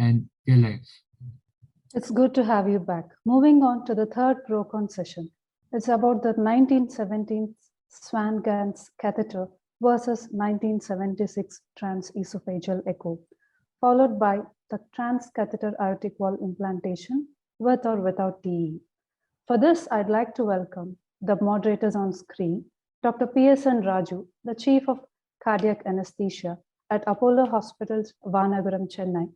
and their lives. It's good to have you back. Moving on to the third ProCon session. It's about the 1917 Swan-Ganz catheter versus 1976 transesophageal echo, followed by the transcatheter aortic wall implantation with or without TE. For this, I'd like to welcome the moderators on screen, Dr. PSN Raju, the Chief of Cardiac Anesthesia at Apollo Hospitals, Vanaguram, Chennai,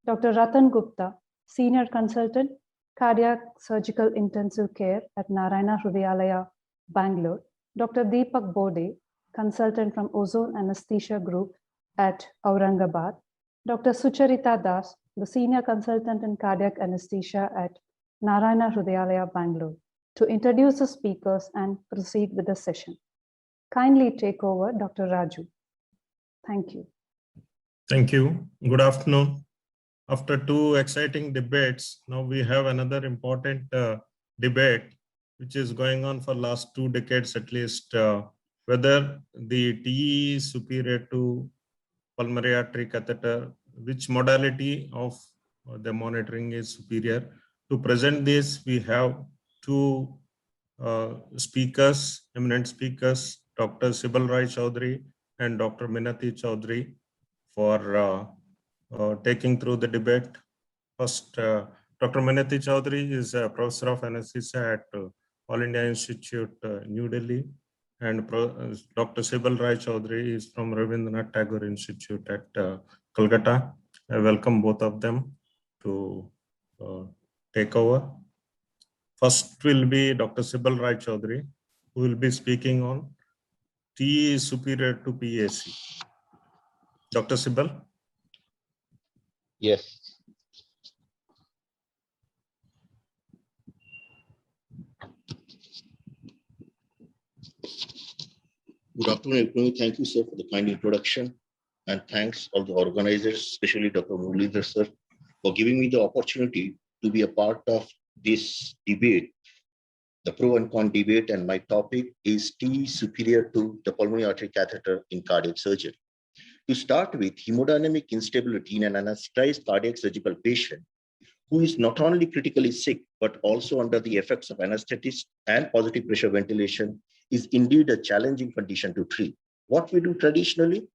Dr. Ratan Gupta, Senior Consultant, Cardiac Surgical Intensive Care at Narayana Hrudayalaya, Bangalore, Dr. Deepak Bode, Consultant from Ozone Anesthesia Group at Aurangabad, Dr. Sucharita Das, the Senior Consultant in Cardiac Anesthesia at Narayana Hrudayalaya, Bangalore, to introduce the speakers and proceed with the session. Kindly take over, Dr. Raju. Thank you. Thank you. Good afternoon. After two exciting debates, now we have another important debate, which is going on for last 2 decades at least, whether the TE is superior to pulmonary artery catheter, which modality of the monitoring is superior. To present this, we have two speakers, eminent speakers, Dr. Sibal Rai Chaudhary and Dr. Minati Chaudhary, for taking through the debate. First, Dr. Minati Chaudhary is a professor of anesthesia at All India Institute, New Delhi, and Dr. Sibal Rai Chaudhary is from Rabindranath Tagore Institute at Kolkata. I welcome both of them to take over. First will be Dr. Sibal Rai Chaudhary, who will be speaking on TE is superior to PAC. Dr. Sibal? Yes. Good afternoon, everyone. Thank you, sir, for the kind introduction. And thanks all the organizers, especially Dr. Muralidhar, sir, for giving me the opportunity to be a part of this debate, the pro and con debate. And my topic is TE superior to the pulmonary artery catheter in cardiac surgery. To start with, hemodynamic instability in an anesthetized cardiac surgical patient who is not only critically sick, but also under the effects of anesthetist and positive pressure ventilation is indeed a challenging condition to treat. What we do traditionally,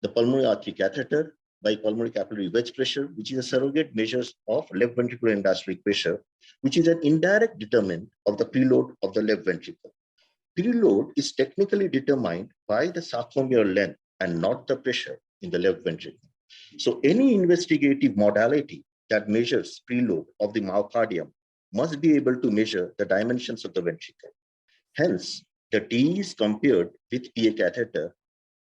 the pulmonary artery catheter by pulmonary capillary wedge pressure, which is a surrogate measure of left ventricular end-diastolic pressure, which is an indirect determinant of the preload of the left ventricle. Preload is technically determined by the sarcomere length and not the pressure in the left ventricle. So any investigative modality that measures preload of the myocardium must be able to measure the dimensions of the ventricle. Hence, the TE is compared with PA catheter,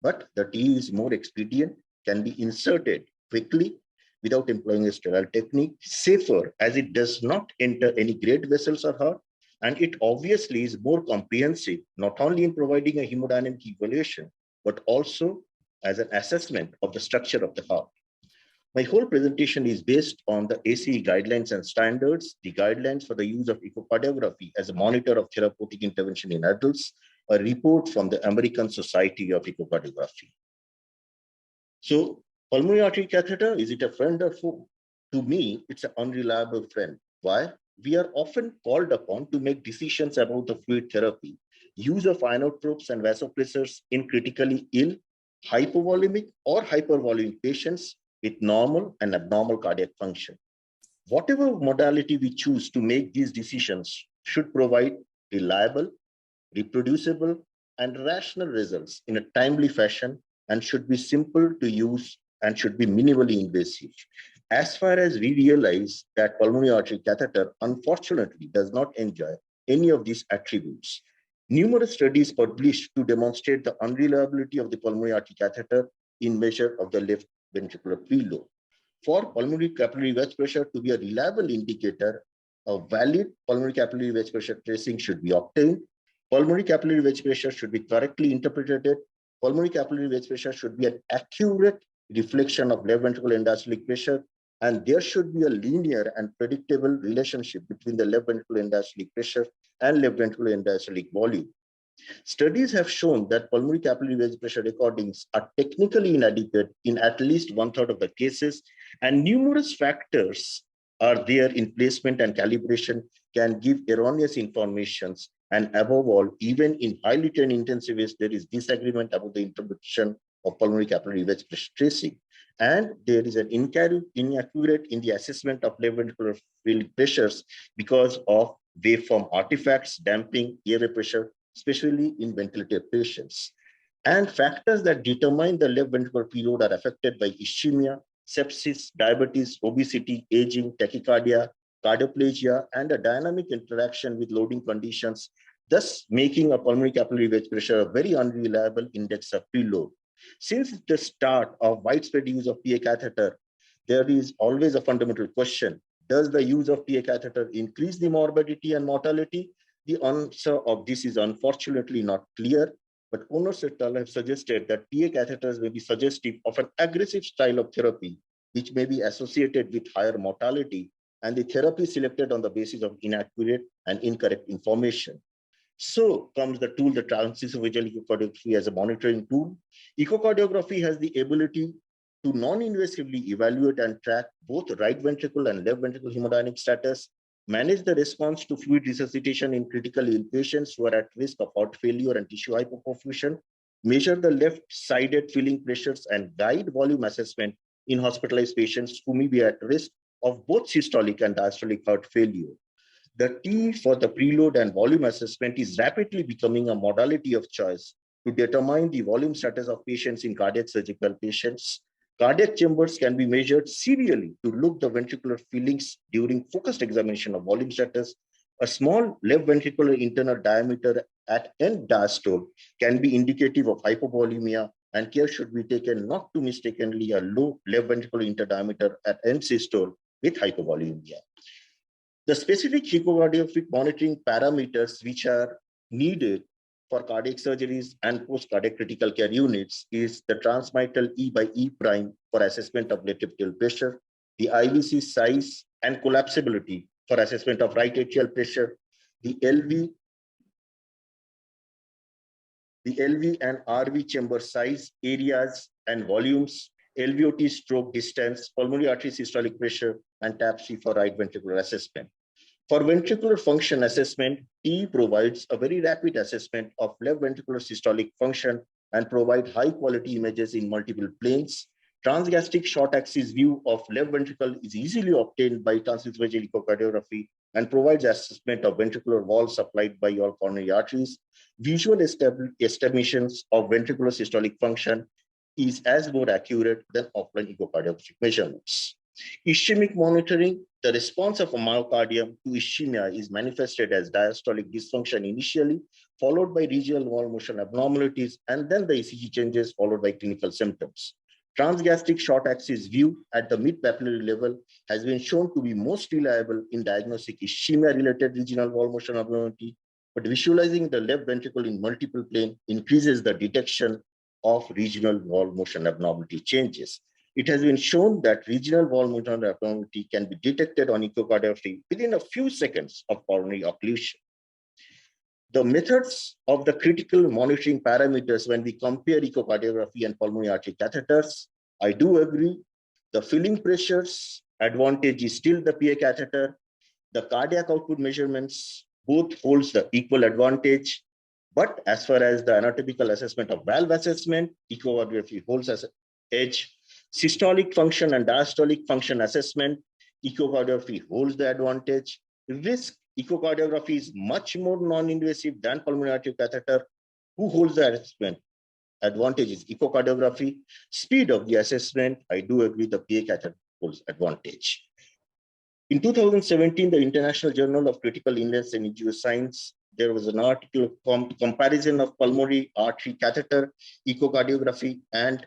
but the TE is more expedient, can be inserted quickly without employing a sterile technique, safer as it does not enter any great vessels or heart, and it obviously is more comprehensive, not only in providing a hemodynamic evaluation, but also as an assessment of the structure of the heart. My whole presentation is based on the ACE guidelines and standards, the guidelines for the use of echocardiography as a monitor of therapeutic intervention in adults, a report from the American Society of Echocardiography. So, pulmonary artery catheter, is it a friend or foe? To me, it's an unreliable friend. Why? We are often called upon to make decisions about the fluid therapy, use of inotropes and vasopressors in critically ill, hypovolemic or hypervolemic patients with normal and abnormal cardiac function. Whatever modality we choose to make these decisions should provide reliable, reproducible, and rational results in a timely fashion and should be simple to use and should be minimally invasive. As far as we realize that pulmonary artery catheter unfortunately does not enjoy any of these attributes. Numerous studies published to demonstrate the unreliability of the pulmonary artery catheter in measure of the left ventricular preload. For pulmonary capillary wedge pressure to be a reliable indicator, a valid pulmonary capillary wedge pressure tracing should be obtained. Pulmonary capillary wedge pressure should be correctly interpreted. Pulmonary capillary wedge pressure should be an accurate reflection of left ventricular end-diastolic pressure, and there should be a linear and predictable relationship between the left ventricular end-diastolic pressure and left ventricular end-diastolic volume. Studies have shown that pulmonary capillary wedge pressure recordings are technically inadequate in at least 1/3 of the cases, and numerous factors are there in placement and calibration can give erroneous informations. And above all, even in highly trained intensivists, there is disagreement about the interpretation of pulmonary capillary wedge pressure tracing. And there is an inaccurate in the assessment of left ventricular filling pressures because of waveform artifacts, damping, airway pressure, especially in ventilated patients. And factors that determine the left ventricular preload are affected by ischemia, sepsis, diabetes, obesity, aging, tachycardia, cardioplegia, and a dynamic interaction with loading conditions, thus making a pulmonary capillary wedge pressure a very unreliable index of preload. Since the start of widespread use of PA catheter, there is always a fundamental question. Does the use of PA catheter increase the morbidity and mortality? The answer of this is unfortunately not clear, but owners et al. Have suggested that PA catheters may be suggestive of an aggressive style of therapy, which may be associated with higher mortality, and the therapy selected on the basis of inaccurate and incorrect information. So comes the tool, the transesophageal echocardiography as a monitoring tool. Echocardiography has the ability to non-invasively evaluate and track both right ventricle and left ventricle hemodynamic status, manage the response to fluid resuscitation in critically ill patients who are at risk of heart failure and tissue hypoperfusion, measure the left-sided filling pressures, and guide volume assessment in hospitalized patients who may be at risk of both systolic and diastolic heart failure. The T for the preload and volume assessment is rapidly becoming a modality of choice to determine the volume status of patients in cardiac surgical patients. Cardiac chambers can be measured serially to look the ventricular fillings during focused examination of volume status. A small left ventricular internal diameter at end diastole can be indicative of hypovolemia, and care should be taken not to mistakenly a low left ventricular interdiameter at end systole with hypovolemia. The specific echocardiographic monitoring parameters which are needed for cardiac surgeries and post-cardiac critical care units is the transmitral E by E prime for assessment of left atrial pressure, the IVC size and collapsibility for assessment of right atrial pressure, the LV and RV chamber size, areas and volumes, LVOT stroke distance, pulmonary artery systolic pressure, and TAPC for right ventricular assessment. For ventricular function assessment, T provides a very rapid assessment of left ventricular systolic function and provide high quality images in multiple planes. Transgastric short axis view of left ventricle is easily obtained by transesophageal echocardiography and provides assessment of ventricular wall supplied by all coronary arteries. Visual estimations of ventricular systolic function is as more accurate than offline echocardiographic measurements. Ischemic monitoring, the response of a myocardium to ischemia is manifested as diastolic dysfunction initially, followed by regional wall motion abnormalities, and then the ECG changes followed by clinical symptoms. Transgastric short axis view at the mid-papillary level has been shown to be most reliable in diagnosing ischemia-related regional wall motion abnormality, but visualizing the left ventricle in multiple plane increases the detection of regional wall motion abnormality changes. It has been shown that regional wall motion abnormality can be detected on echocardiography within a few seconds of coronary occlusion. The methods of the critical monitoring parameters when we compare echocardiography and pulmonary artery catheters, I do agree. The filling pressures advantage is still the PA catheter. The cardiac output measurements both holds the equal advantage. But as far as the anatomical assessment of valve assessment, echocardiography holds as edge. Systolic function and diastolic function assessment, echocardiography holds the advantage. Risk echocardiography is much more non-invasive than pulmonary artery catheter. Who holds the assessment? Advantage is echocardiography. Speed of the assessment, I do agree the PA catheter holds advantage. In 2017, the International Journal of Critical Illness and Injury Science, there was an article comparison of pulmonary artery catheter, echocardiography, and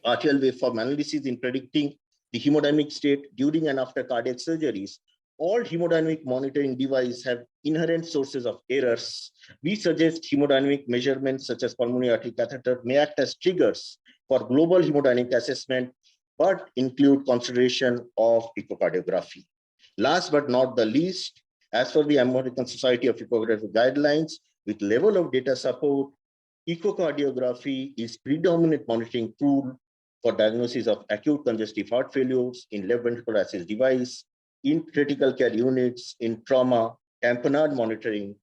arterial waveform analysis in predicting the hemodynamic state during and after cardiac surgeries. All hemodynamic monitoring devices have inherent sources of errors. We suggest hemodynamic measurements such as pulmonary artery catheter may act as triggers for global hemodynamic assessment, but include consideration of echocardiography. Last but not the least, As for the American Society of Echography guidelines, with level of data support, echocardiography is predominant monitoring tool for diagnosis of acute congestive heart failures in left ventricular assist device, in critical care units, in trauma, tamponade monitoring,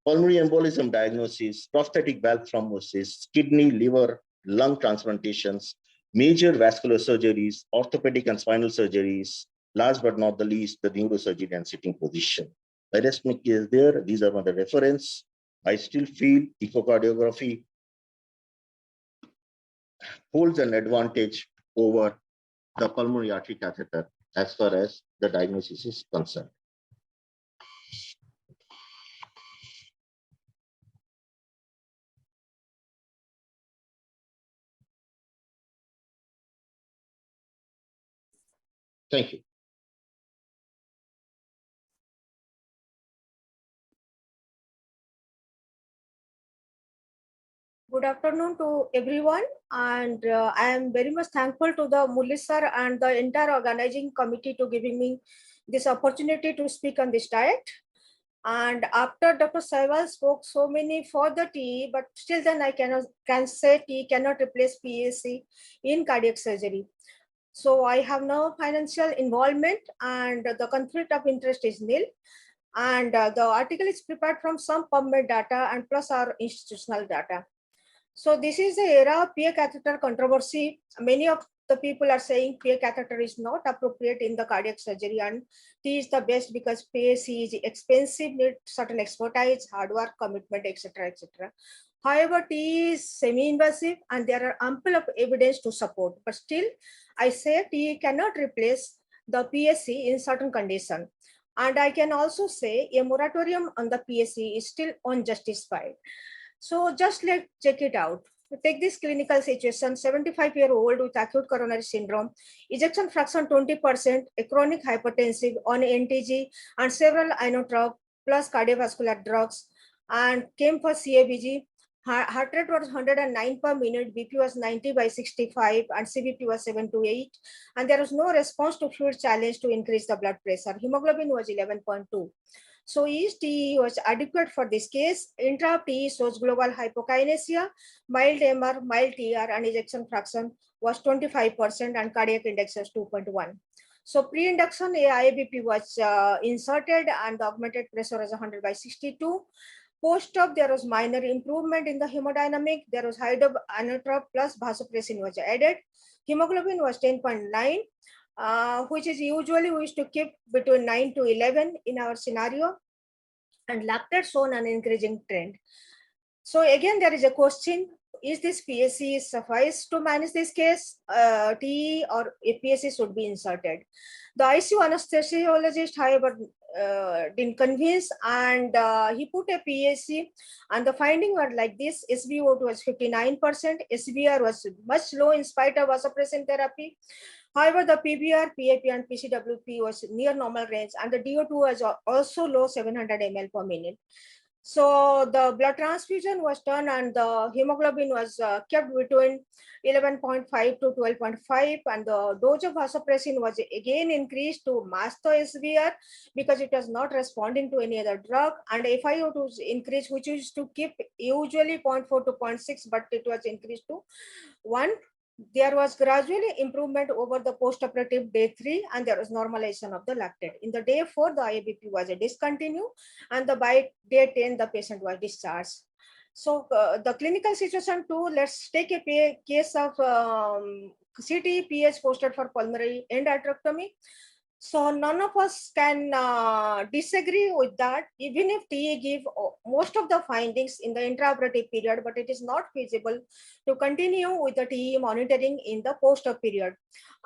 pulmonary embolism diagnosis, prosthetic valve thrombosis, kidney, liver, lung transplantations, major vascular surgeries, orthopedic and spinal surgeries, last but not the least, the neurosurgery and sitting position. The rest is there. These are the reference. I still feel echocardiography holds an advantage over the pulmonary artery catheter as far as the diagnosis is concerned. Thank you. Good afternoon to everyone, and I am very much thankful to the Murli sir and the entire organizing committee to giving me this opportunity to speak on this diet. And after Dr. Saiwal spoke so many for the TE, but still then I can say TE cannot replace PAC in cardiac surgery. So I have no financial involvement and the conflict of interest is nil. And the article is prepared from some PubMed data and plus our institutional data. So this is the era of PA catheter controversy. Many of the people are saying PA catheter is not appropriate in the cardiac surgery and T is the best because PAC is expensive, need certain expertise, hard work, commitment, etc., etc. However, T is semi-invasive and there are ample of evidence to support. But still, I say T cannot replace the PAC in certain condition. And I can also say a moratorium on the PAC is still unjustified. So just let's check it out. Take this clinical situation, 75-year-old with acute coronary syndrome, ejection fraction 20%, a chronic hypertensive on NTG and several inotrope plus cardiovascular drugs and came for CABG. Heart rate was 109 per minute, BP was 90/65 and CBP was 7 to 8. And there was no response to fluid challenge to increase the blood pressure. Hemoglobin was 11.2. So is TE was adequate for this case. Intra TE shows global hypokinesia, mild MR, mild TR, and ejection fraction was 25% and cardiac index was 2.1. So pre-induction AIBP was inserted and the augmented pressure was 100/62. Post-op, there was minor improvement in the hemodynamic. There was inotrope plus vasopressin was added. Hemoglobin was 10.9. Which is usually we used to keep between 9 to 11 in our scenario, and lactate shown an increasing trend. So again, there is a question, is this PAC suffice to manage this case? TE or a PAC should be inserted. The ICU anesthesiologist, however, didn't convince and he put a PAC and the finding were like this. SVO2 was 59%, SVR was much low in spite of vasopressin therapy. However, the PVR, PAP and PCWP was near normal range and the DO2 was also low 700 ml per minute. So the blood transfusion was done and the hemoglobin was kept between 11.5 to 12.5 and the dose of vasopressin was again increased to mask the SVR because it was not responding to any other drug, and FiO2 was increased, which used to keep usually 0.4 to 0.6, but it was increased to 1. There was gradually improvement over the post-operative day 3 and there was normalization of the lactate. In the day 4, the IABP was discontinued and by day 10, the patient was discharged. So the clinical situation 2, let's take a case of CTE-PH posted for pulmonary endarterectomy. So none of us can disagree with that, even if TE give most of the findings in the intraoperative period, but it is not feasible to continue with the TE monitoring in the post-op period.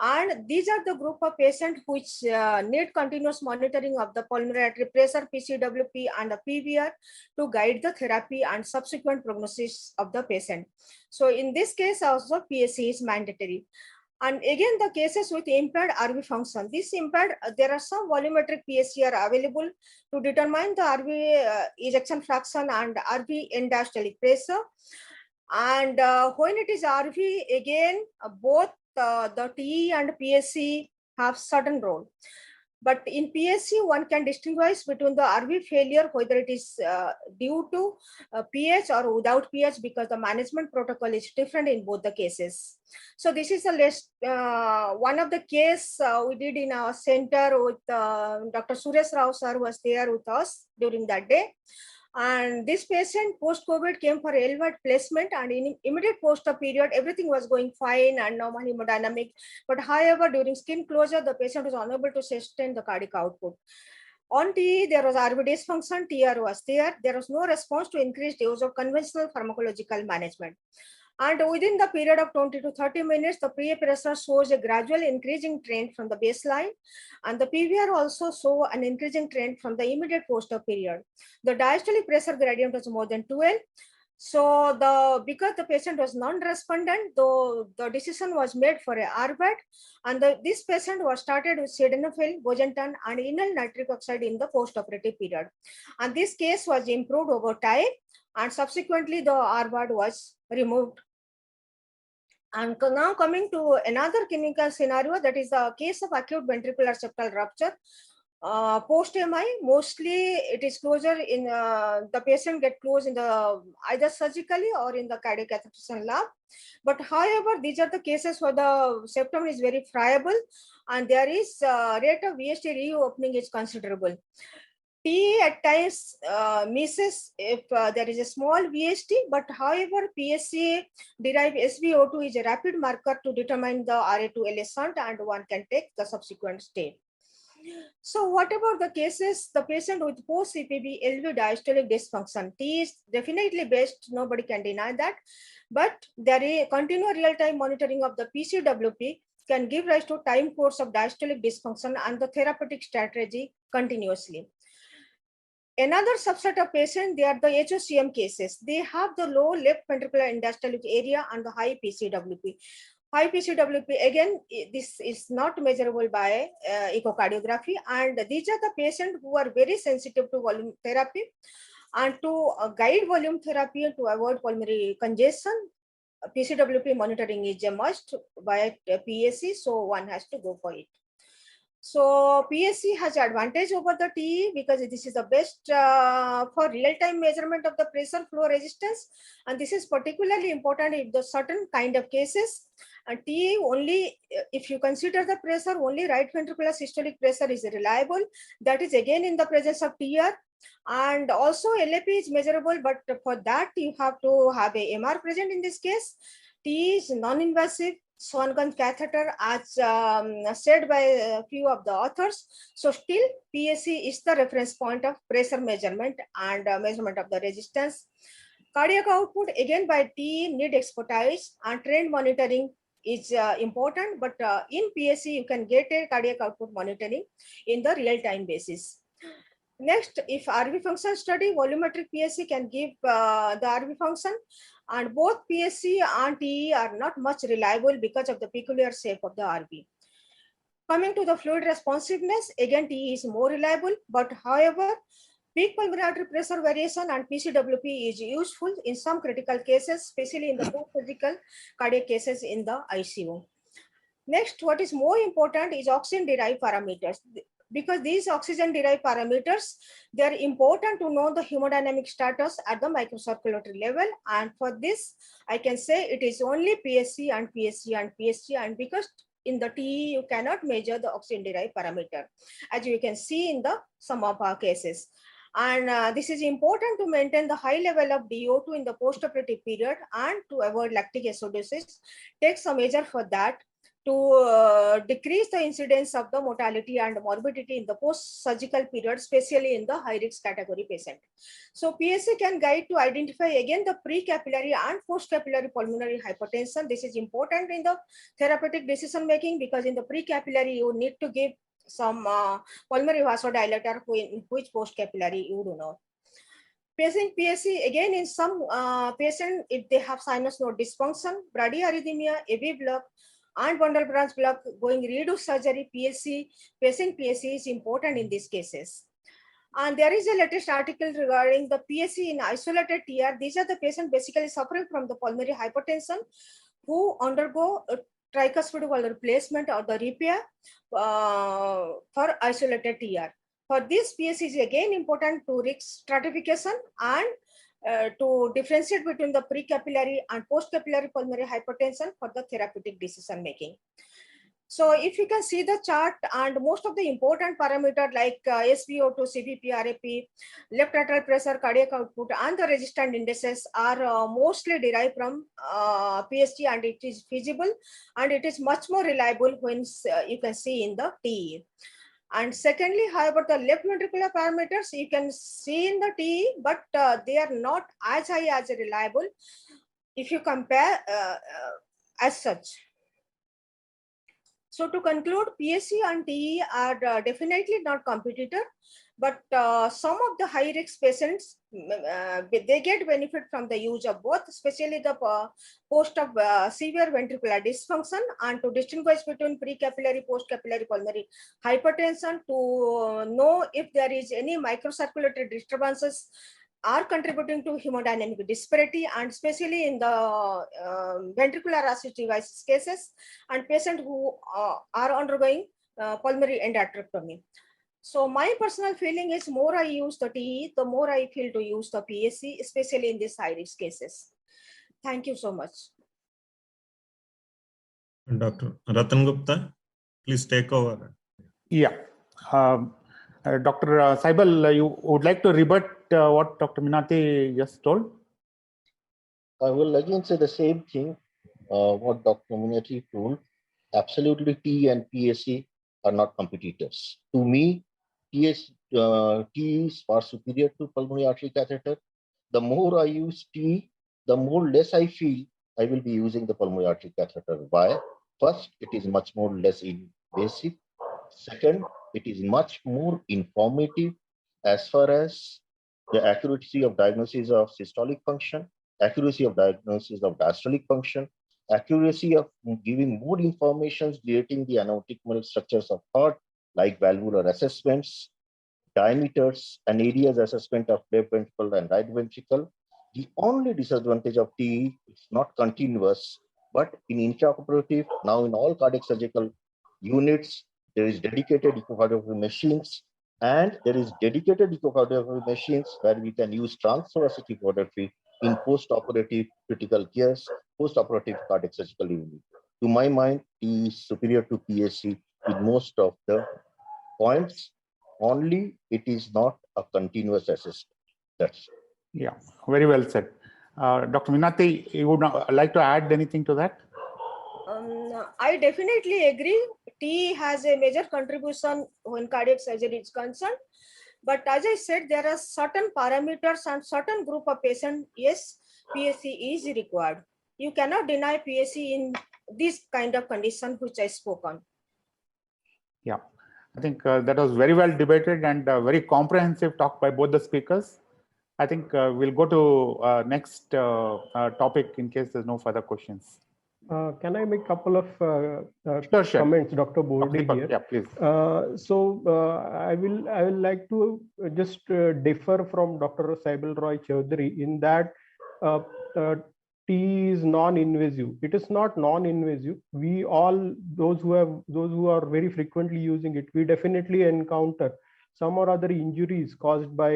And these are the group of patients which need continuous monitoring of the pulmonary artery pressure, PCWP and the PVR to guide the therapy and subsequent prognosis of the patient. So in this case also PAC is mandatory. And again, the cases with impaired RV function, this impaired, there are some volumetric PSC are available to determine the RV ejection fraction and RV end diastolic pressure. And when it is RV, again, both the TE and PSC have certain role. But in PSC, one can distinguish between the RV failure, whether it is due to pH or without pH, because the management protocol is different in both the cases. So this is a list, one of the case we did in our center with Dr. Suresh Rao sir was there with us during that day. And this patient post-COVID came for LVAD placement, and in immediate post-op period, everything was going fine and normal hemodynamic. But however, during skin closure, the patient was unable to sustain the cardiac output. On TE, there was RV dysfunction, TR was there. There was no response to increased use of conventional pharmacological management. And within the period of 20 to 30 minutes, the PA pressure shows a gradual increasing trend from the baseline, and the PVR also saw an increasing trend from the immediate post-op period. The diastolic pressure gradient was more than 12. So because the patient was non-respondent, the decision was made for a RVAD, and this patient was started with sildenafil, bosentan, and enol nitric oxide in the post-operative period. And this case was improved over time, and subsequently the RVAD was removed. And now coming to another clinical scenario, that is the case of acute ventricular septal rupture. Post-MI, mostly it is closure in the patient get closed in the either surgically or in the cardiac catheterization lab. But however, these are the cases where the septum is very friable and there is rate of VST reopening is considerable. TE at times misses if there is a small VST, but however, PSC derived SvO2 is a rapid marker to determine the RA2 shunt, and one can take the subsequent step. So what about the cases, the patient with post-CPB LV diastolic dysfunction? T is definitely best, nobody can deny that, but there is continuous real-time monitoring of the PCWP can give rise to time course of diastolic dysfunction and the therapeutic strategy continuously. Another subset of patients, they are the HOCM cases. They have the low left ventricular end-diastolic area and the high PCWP. High PCWP, again, this is not measurable by echocardiography. And these are the patients who are very sensitive to volume therapy. And to guide volume therapy and to avoid pulmonary congestion, PCWP monitoring is a must by PSC, so one has to go for it. So PSC has advantage over the TE because this is the best for real-time measurement of the pressure flow resistance. And this is particularly important if the certain kind of cases. And TE only, if you consider the pressure, only right ventricular systolic pressure is reliable. That is again in the presence of TR. And also LAP is measurable, but for that you have to have a MR present in this case. TE is non-invasive. Swan-Ganz catheter, as said by a few of the authors. So still PSC is the reference point of pressure measurement and measurement of the resistance. Cardiac output, again by TE, need expertise, and trend monitoring is important, but in PSC you can get a cardiac output monitoring in the real-time basis. Next, if RV function study, volumetric PSC can give the RV function, and both PSC and TE are not much reliable because of the peculiar shape of the RV. Coming to the fluid responsiveness, again TE is more reliable, but however, peak pulmonary artery pressure variation and PCWP is useful in some critical cases, especially in the post-surgical cardiac cases in the ICU. Next, what is more important is oxygen-derived parameters. Because these oxygen-derived parameters, they are important to know the hemodynamic status at the microcirculatory level. And for this, I can say it is only PSC and PSC and PSC. And because in the TE, you cannot measure the oxygen-derived parameter, as you can see in the some of our cases. And this is important to maintain the high level of DO2 in the post-operative period and to avoid lactic acidosis. Take some measure for that to decrease the incidence of the mortality and morbidity in the post-surgical period, especially in the high-risk category patient. So PSC can guide to identify again the pre-capillary and post-capillary pulmonary hypertension. This is important in the therapeutic decision-making because in the pre-capillary, you need to give some pulmonary vasodilator which post-capillary you do not. Patient PSC, again in some patients, if they have sinus node dysfunction, bradyarrhythmia, AV block, and bundle branch block going redo surgery, patient PSC is important in these cases. And there is a latest article regarding the PSC in isolated TR. These are the patients basically suffering from the pulmonary hypertension who undergo tricuspid valve replacement or the repair for isolated TR. For this, PSC is again important to risk stratification and to differentiate between the precapillary and postcapillary pulmonary hypertension for the therapeutic decision making. So if you can see the chart, and most of the important parameters like SpO2, CVP, RAP, left atrial pressure, cardiac output, and the resistant indices are mostly derived from PST, and it is feasible and it is much more reliable when you can see in the TE. And secondly, however, the left ventricular parameters you can see in the TE, but they are not as high as reliable if you compare as such. So to conclude, PSC and TE are definitely not competitor, but some of the high risk patients, they get benefit from the use of both, especially the post of severe ventricular dysfunction, and to distinguish between precapillary, postcapillary pulmonary hypertension, to know if there is any microcirculatory disturbances are contributing to hemodynamic disparity, and especially in the ventricular assist devices cases and patients who are undergoing pulmonary endarterectomy. So my personal feeling is more I use the TE, the more I feel to use the PSC, especially in these high risk cases. Thank you so much. Dr. Ratan Gupta, please take over. Yeah. Dr. Saibal, you would like to rebut what Dr. Minati just told? I will again say the same thing, what Dr. Minati told. Absolutely, TE and PSC are not competitors. To me, TE is far superior to pulmonary artery catheter. The more I use TE, the more less I feel I will be using the pulmonary artery catheter. Why? First, it is much more less invasive. Second, it is much more informative as far as the accuracy of diagnosis of systolic function, accuracy of diagnosis of diastolic function, accuracy of giving more information relating the anatomical structures of heart, like valvular assessments, diameters, and areas assessment of left ventricle and right ventricle. The only disadvantage of TE is not continuous, but in intraoperative, now in all cardiac surgical units, there is dedicated echocardiography machines, and there is dedicated echocardiography machines where we can use transthoracic echography in post-operative critical cares, post-operative cardiac surgical unit. To my mind, TE is superior to PSC in most of the points, only it is not a continuous assessment. That's Yeah, very well said. Dr. Minati, you would like to add anything to that? I definitely agree. TE has a major contribution when cardiac surgery is concerned. But as I said, there are certain parameters and certain group of patients, yes, PSC is required. You cannot deny PSC in this kind of condition which I spoke on. Yeah, I think that was very well debated and very comprehensive talk by both the speakers. I think we'll go to next topic in case there's no further questions. Can I make a couple of Sure. comments, Dr. Borde here? Yeah, please. I will like to just differ from Dr. Saibal Roy Chaudhary in that TE is non-invasive. It is not non-invasive. We all, those who are very frequently using it, we definitely encounter some or other injuries caused by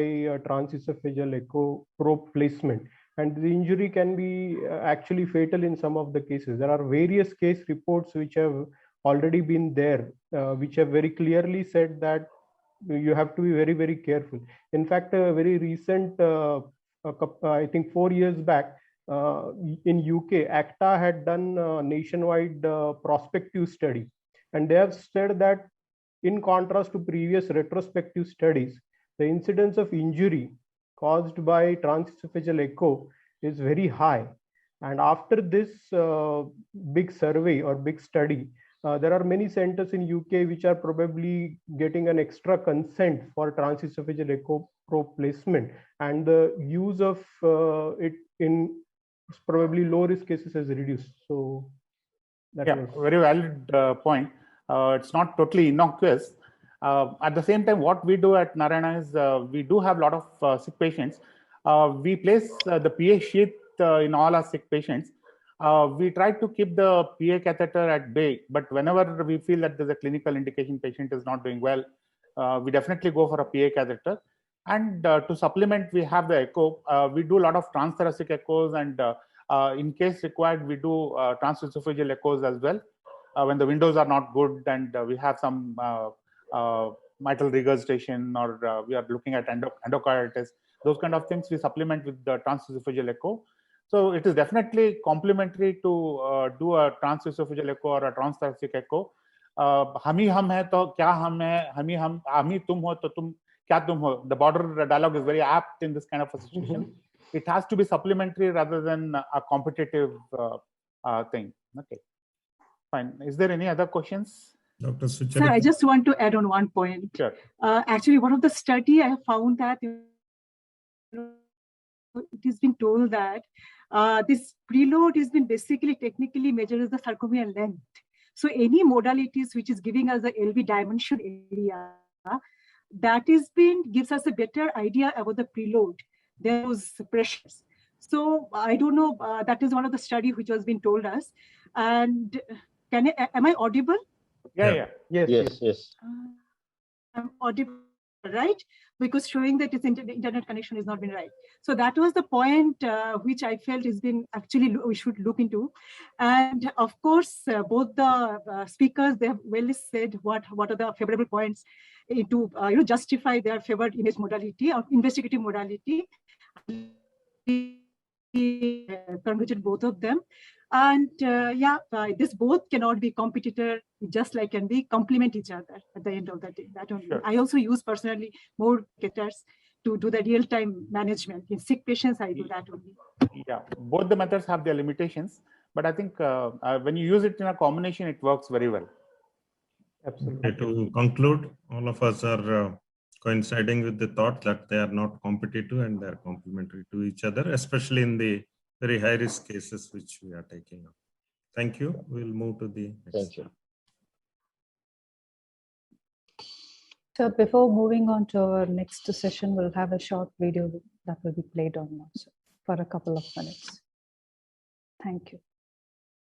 transesophageal echo probe placement. And the injury can be actually fatal in some of the cases. There are various case reports which have already been there, which have very clearly said that you have to be very, very careful. In fact, a very recent, I think 4 years back, in UK, ACTA had done a nationwide prospective study. And they have said that in contrast to previous retrospective studies, the incidence of injury caused by transesophageal echo is very high. And after this big survey or big study, there are many centers in UK which are probably getting an extra consent for transesophageal echo probe placement, and the use of it in probably low risk cases has reduced. So that was very valid point. It's not totally innocuous. At the same time, what we do at Narayana is we do have a lot of sick patients. We place the PA sheath in all our sick patients. we try to keep the PA catheter at bay, but whenever we feel that there's a clinical indication patient is not doing well, we definitely go for a PA catheter. And to supplement, we have the echo. We do a lot of transthoracic echoes, and in case required, we do transesophageal echoes as well. When the windows are not good and we have some mitral regurgitation, or we are looking at endocarditis, those kind of things, we supplement with the transesophageal echo. So it is definitely complementary to do a transesophageal echo or a transthoracic echo. हम है तो क्या हम है, हम तुम हो तो तुम क्या तुम हो. The border dialogue is very apt in this kind of a situation. It has to be supplementary rather than a competitive thing. Okay, fine. Is there any other questions? Dr. Sucharita? Sir, I just want to add on one point. Sure. Actually, one of the study I have found that it has been told that this preload has been basically technically measured as the sarcomere length. So any modalities which is giving us the LV dimension area, that is gives us a better idea about the preload, those pressures. So I don't know, that is one of the study which has been told us. And am I audible? Yeah. Yes. I'm audible, right? Because showing that its internet connection has not been right. So that was the point which I felt has been actually we should look into. And of course, both the speakers, they have well said what are the favorable points to justify their favored image modality or investigative modality. Congratulate both of them. And this both cannot be competitor, just like can be complement each other at the end of the day. That only. Sure. I also use personally more catheters to do the real-time management. In sick patients, I do that only. Yeah, both the methods have their limitations, but I think when you use it in a combination, it works very well. Absolutely. Okay, to conclude, all of us are coinciding with the thought that they are not competitive and they are complementary to each other, especially in the very high-risk cases which we are taking up. Thank you. We'll move to the next. Thank you. So before moving on to our next session, we'll have a short video that will be played on now for a couple of minutes. Thank you.